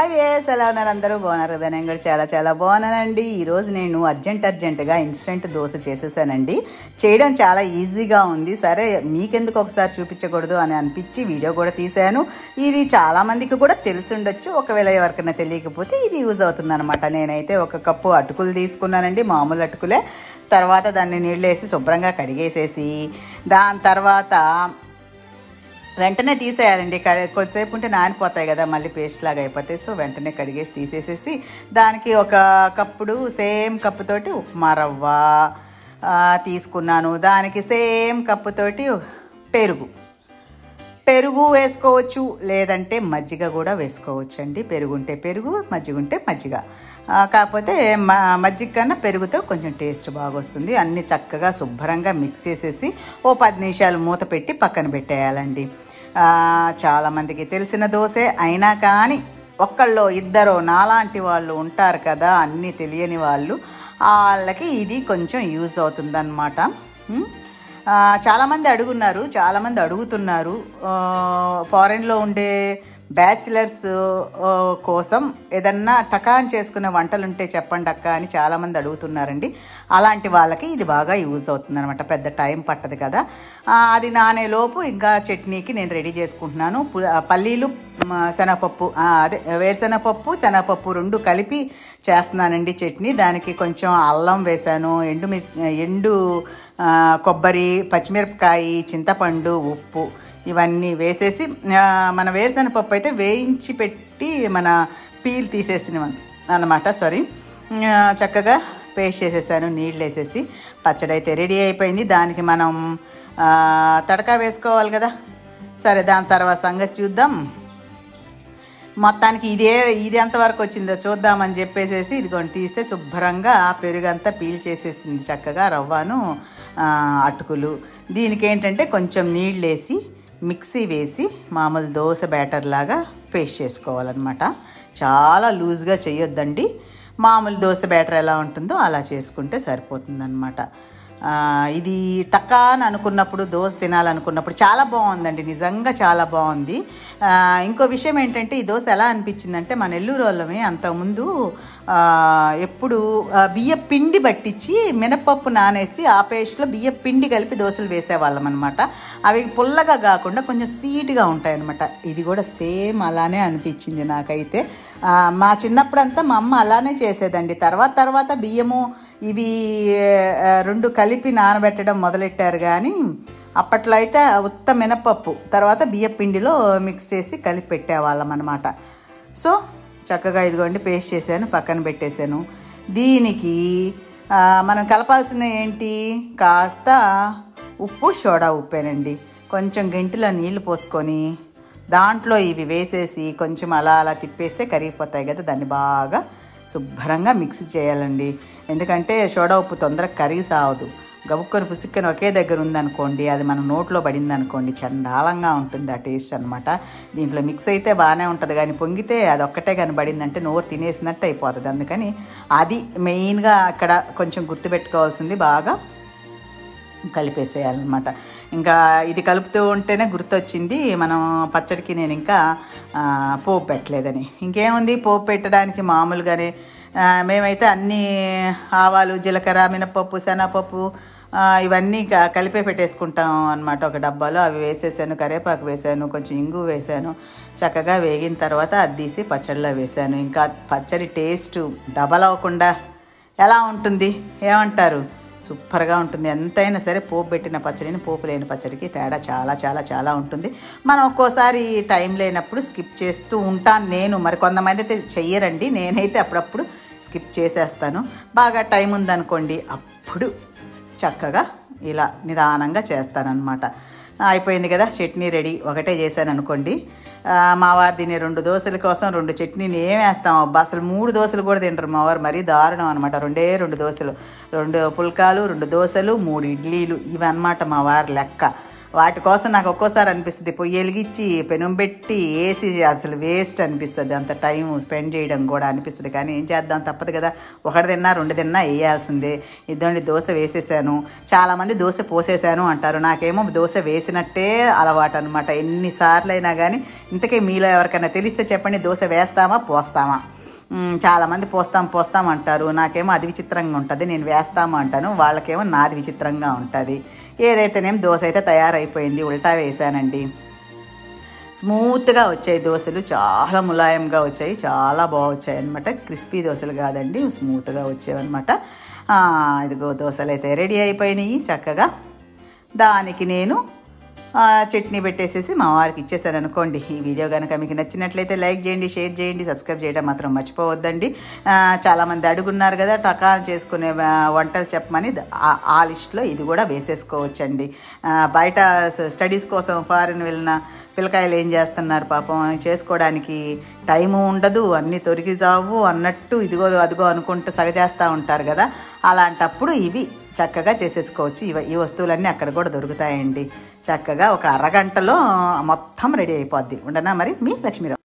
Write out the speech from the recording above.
Hi వేస్ ఎలా ఉన్నారు అందరూ బాగున్నారు కదా నేను కూడా చాలా చాలా బాగున్నానండి. ఈరోజు నేను అర్జెంటుగా ఇన్స్టెంట్ దోశ చేసేసానండి. చేయడం చాలా ఈజీగా ఉంది. సరే మీకెందుకు ఒకసారి చూపించకూడదు అని అనిపించి వీడియో కూడా తీశాను. ఇది చాలామందికి కూడా తెలిసి ఉండొచ్చు, ఒకవేళ ఎవరికైనా తెలియకపోతే ఇది యూజ్ అవుతుంది అనమాట. నేనైతే 1 కప్పు అటుకులు తీసుకున్నానండి, మామూలు అటుకులే. తర్వాత దాన్ని నీళ్ళు వేసి శుభ్రంగా కడిగేసేసి దాని తర్వాత వెంటనే తీసేయాలండి. కొద్దిసేపు ఉంటే నానిపోతాయి కదా, మళ్ళీ పేస్ట్ లాగా అయిపోతాయి. సో వెంటనే కడిగేసి తీసేసేసి దానికి 1 కప్పుడు సేమ్ కప్పుతోటి ఉప్మా రవ్వ తీసుకున్నాను. దానికి సేమ్ కప్పుతోటి పెరుగు వేసుకోవచ్చు, లేదంటే మజ్జిగ కూడా వేసుకోవచ్చు అండి. పెరుగు ఉంటే పెరుగు, మజ్జిగ ఉంటే మజ్జిగ. కాకపోతే మజ్జిగ కన్నా పెరుగుతో కొంచెం టేస్ట్ బాగా వస్తుంది. అన్నీ చక్కగా శుభ్రంగా మిక్స్ చేసేసి 10 నిమిషాలు మూత పెట్టి పక్కన పెట్టేయాలండి. చాలామందికి తెలిసిన దోశే అయినా కానీ ఒక్కళ్ళో ఇద్దరో నాలాంటి వాళ్ళు ఉంటారు కదా, అన్నీ తెలియని వాళ్ళకి ఇది కొంచెం యూజ్ అవుతుందన్నమాట. చాలామంది అడుగుతున్నారు ఫారెన్లో ఉండే బ్యాచిలర్స్ కోసం ఏదన్నా టకాన్ చేసుకునే వంటలు ఉంటే చెప్పండి అక్క అని చాలామంది అడుగుతున్నారండి. అలాంటి వాళ్ళకి ఇది బాగా యూజ్ అవుతుంది అనమాట. పెద్ద టైం పట్టదు కదా. అది నానేలోపు ఇంకా చట్నీకి నేను రెడీ చేసుకుంటున్నాను. పల్లీలు, శనగపప్పు, వేరుశనగపప్పు, శనగపప్పు 2 కలిపి చేస్తున్నానండి చట్నీ. దానికి కొంచెం అల్లం వేసాను, ఎండు కొబ్బరి, పచ్చిమిరపకాయ, చింతపండు, ఉప్పు ఇవన్నీ వేసేసి మన వేరుశనగపప్పు అయితే వేయించి పెట్టి మన పీల్ తీసేసిన అన్నమాట. చక్కగా పేస్ట్ చేసేసాను నీళ్ళు వేసేసి. పచ్చడి అయితే రెడీ అయిపోయింది. దానికి మనం తడకా వేసుకోవాలి కదా. సరే, దాని తర్వాత సంగతి చూద్దాం. మొత్తానికి ఇది ఎంతవరకు వచ్చిందో చూద్దామని చెప్పేసేసి ఇదిగోండి తీస్తే శుభ్రంగా పెరుగంతా పీల్ చేసేసింది చక్కగా, రవ్వను అటుకులు. దీనికి ఏంటంటే కొంచెం నీళ్ళు వేసి మిక్సీ వేసి మామూలు దోశ బ్యాటర్ లాగా పేస్ట్ చేసుకోవాలన్నమాట. చాలా లూజ్గా చేయొద్దండి, మామూలు దోశ బ్యాటర్ ఎలా ఉంటుందో అలా చేసుకుంటే సరిపోతుందన్నమాట. ఇది టకాన్ అనుకున్నప్పుడు, దోశ తినాలనుకున్నప్పుడు చాలా బాగుందండి, నిజంగా చాలా బాగుంది. ఇంకో విషయం ఏంటంటే ఈ దోశ ఎలా అనిపించిందంటే, మన నెల్లూరు వాళ్ళమే అంతకుముందు ఎప్పుడు బియ్య పిండి పట్టించి మినపప్పు నానేసి ఆ పేస్ట్లో బియ్య పిండి కలిపి దోశలు వేసేవాళ్ళం అనమాట. అవి పుల్లగా కాకుండా కొంచెం స్వీట్గా ఉంటాయి అనమాట. ఇది కూడా సేమ్ అలానే అనిపించింది నాకైతే. మా చిన్నప్పుడంతా మా అమ్మ అలానే చేసేదండి. తర్వాత బియ్యము ఇవి 2 కలిపి నానబెట్టడం మొదలెట్టారు. కానీ అప్పట్లో అయితే ఉత్త మినపప్పు తర్వాత బియ్య పిండిలో మిక్స్ చేసి కలిపి పెట్టేవాళ్ళం అనమాట. సో చక్కగా ఇదిగోండి పేస్ట్ చేశాను, పక్కన పెట్టేశాను. దీనికి మనం కలపాల్సిన ఏంటి, కాస్త ఉప్పు, సోడా ఉప్పేనండి. కొంచెం గంటిలో నీళ్లు పోసుకొని దాంట్లో ఇవి వేసేసి కొంచెం అలా తిప్పేస్తే కరిగిపోతాయి కదా. దాన్ని బాగా శుభ్రంగా మిక్స్ చేయాలండి. ఎందుకంటే సోడా ఉప్పు తొందరగా కరిగి సావదు. గబుక్కొని పుసుక్కొని ఒకే దగ్గర ఉందనుకోండి, అది మన నోట్లో పడింది అనుకోండి, చండాలంగా ఉంటుంది ఆ టేస్ట్ అనమాట. దీంట్లో మిక్స్ అయితే బాగానే ఉంటుంది, కానీ పొంగితే అది ఒక్కటే కానీ పడిందంటే నోరు తినేసినట్టు అయిపోతుంది. అందుకని అది మెయిన్గా అక్కడ కొంచెం గుర్తుపెట్టుకోవాల్సింది. బాగా కలిపేసేయాలన్నమాట. ఇంకా ఇది కలుపుతూ ఉంటేనే గుర్తొచ్చింది, మనం పచ్చడికి నేను ఇంకా పోపు పెట్టలేదని. ఇంకేముంది, పోపు పెట్టడానికి మామూలుగానే మేమైతే అన్నీ ఆవాలు, జీలకర్ర, మినపప్పు, శనగపప్పు ఇవన్నీ కలిపే పెట్టేసుకుంటాం అనమాట ఒక డబ్బాలో. అవి వేసేసాను, కరివేపాకు వేసాను, కొంచెం ఇంగు వేసాను. చక్కగా వేగిన తర్వాత అది తీసి పచ్చడిలో వేసాను. ఇంకా పచ్చడి టేస్ట్ డబల్ అవ్వకుండా ఎలా ఉంటుంది ఏమంటారు, సూపర్గా ఉంటుంది. ఎంతైనా సరే పోపు పెట్టిన పచ్చడిని పోపు లేని పచ్చడికి తేడా చాలా చాలా చాలా ఉంటుంది. మనం ఒక్కోసారి టైం లేనప్పుడు స్కిప్ చేస్తూ ఉంటాను నేను. మరి కొంతమంది అయితే చెయ్యరండి, నేనైతే అప్పుడప్పుడు స్కిప్ చేసేస్తాను. బాగా టైం ఉందనుకోండి అప్పుడు చక్కగా ఇలా నిదానంగా చేస్తానన్నమాట. అయిపోయింది కదా, చట్నీ రెడీ. ఒకటే చేశాను అనుకోండి. మా వారు దీన్ని 2 దోశల కోసం 2 చట్నీని ఏం వేస్తాం అబ్బా, అసలు 3 దోశలు కూడా తింటారు మా వారు. మరీ దారుణం అనమాట. 2 దోశలు, 2 పుల్కాలు, 2 దోశలు, 3 ఇడ్లీలు, ఇవి అనమాట మా వారు లెక్క. వాటి కోసం నాకు ఒక్కోసారి అనిపిస్తుంది పొయ్యి వెలిగించి పెనం పెట్టి వేసి అసలు వేస్ట్ అనిపిస్తుంది, అంత టైం స్పెండ్ చేయడం కూడా అనిపిస్తుంది. కానీ ఏం చేద్దాం, తప్పదు కదా, ఒకటి తిన్నా 2 తిన్నా వేయాల్సిందే. ఇదండి దోశ వేసేసాను. చాలామంది దోశ పోసేసాను అంటారు, నాకేమో దోశ వేసినట్టే అలవాటు అనమాట. ఎన్నిసార్లు అయినా కానీ. ఇంతకీ మీలో ఎవరికైనా తెలిస్తే చెప్పండి, దోశ వేస్తామా పోస్తామా? చాలామంది పోస్తాం అంటారు, నాకేమో అది విచిత్రంగా ఉంటుంది. నేను వేస్తాము అంటాను, వాళ్ళకేమో నాది విచిత్రంగా ఉంటుంది. ఏదైతేనేం దోశ అయితే తయారైపోయింది. ఉల్టా వేసానండి. స్మూత్గా వచ్చాయి దోశలు, చాలా ములాయంగా వచ్చాయి, చాలా బాగా వచ్చాయి అనమాట. క్రిస్పీ దోశలు కాదండి, స్మూత్గా వచ్చాయన్నమాట. ఇదిగో దోశలు అయితే రెడీ అయిపోయినాయి చక్కగా. దానికి నేను చట్నీ పెట్టేసేసి మా వారికి ఇచ్చేసాను అనుకోండి. ఈ వీడియో కనుక మీకు నచ్చినట్లయితే లైక్ చేయండి, షేర్ చేయండి, సబ్స్క్రైబ్ చేయడం మాత్రం మర్చిపోవద్దండి. చాలామంది అడుగున్నారు కదా టకా చేసుకునే వంటలు చెప్పమని, ఆ లిస్ట్లో ఇది కూడా వేసేసుకోవచ్చండి. బయట స్టడీస్ కోసం ఫారిన్ వెళ్ళిన పిల్లకాయలు ఏం చేస్తున్నారు పాపం, చేసుకోవడానికి టైము ఉండదు, అన్నీ తొరిగి జావు అన్నట్టు ఇదిగో అదిగో అనుకుంటూ సగచేస్తూ ఉంటారు కదా. అలాంటప్పుడు ఇవి చక్కగా చేసేసుకోవచ్చు. ఈ వస్తువులన్నీ అక్కడ కూడా దొరుకుతాయండి. చక్కగా ఒక అరగంటలో మొత్తం రెడీ అయిపోద్ది. ఉండనా మరి మీ లక్ష్మీరావు.